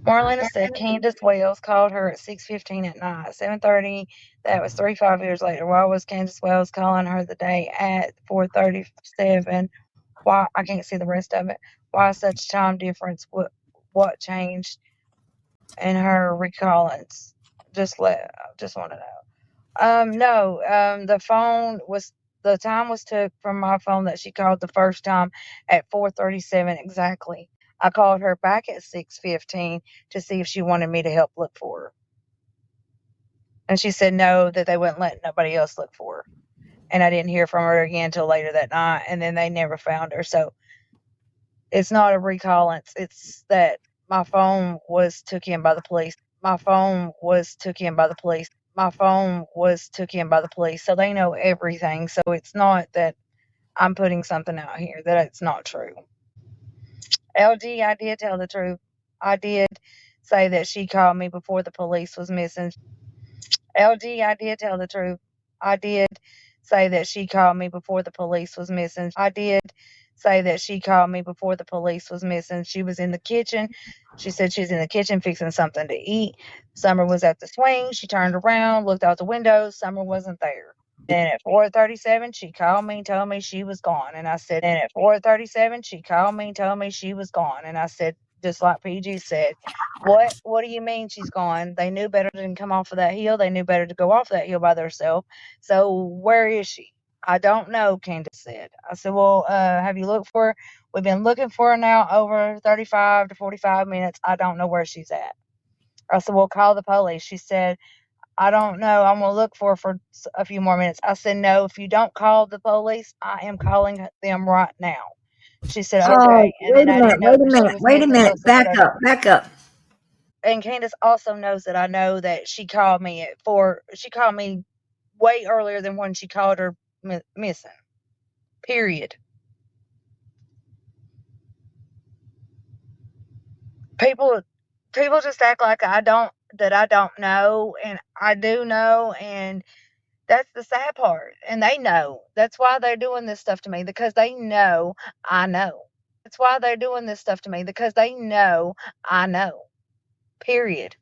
Marlena said Candace Wells called her at 6:15 at night. 7:30, that was 5 years later. Why was Candace Wells calling her the day at 4:37? Why I can't see the rest of it. Why such time difference? What changed in her recallings? Just want to know. No. The time was took from my phone that she called the first time at 4:37 exactly. I called her back at 6:15 to see if she wanted me to help look for her. And she said no, that they wouldn't let nobody else look for her. And I didn't hear from her again till later that night, and then they never found her. So it's not a recallance. It's that my phone was took in by the police. My phone was took in by the police. My phone was took in by the police. So they know everything. So it's not that I'm putting something out here that it's not true. LG, I did tell the truth. I did say that she called me before the police was missing. LG, I did tell the truth. I did say that she called me before the police was missing. I did say that she called me before the police was missing. She was in the kitchen. She said she was in the kitchen fixing something to eat. Summer was at the swing. She turned around, looked out the window. Summer wasn't there. Then at 4:37, she called me, told me she was gone. And I said, then at 4:37, she called me, told me she was gone. And I said, just like PG said, what do you mean she's gone? They knew better than come off of that hill. They knew better to go off that hill by themselves. So where is she? I don't know, Candace said. I said, well, have you looked for her? We've been looking for her now over 35 to 45 minutes. I don't know where she's at. I said, well, call the police. She said, I don't know. I'm going to look for her for a few more minutes. I said, no, if you don't call the police, I am calling them right now. She said, Oh, okay. And then I didn't know that she was wait a missing minute. till Back 6:30. up, back up. And Candace also knows that I know that she called me she called me way earlier than when she called her missing. Period. People people just act like I don't know, and I do know, and that's the sad part. And they know. That's why they're doing this stuff to me, because they know I know. That's why they're doing this stuff to me, because they know I know. Period.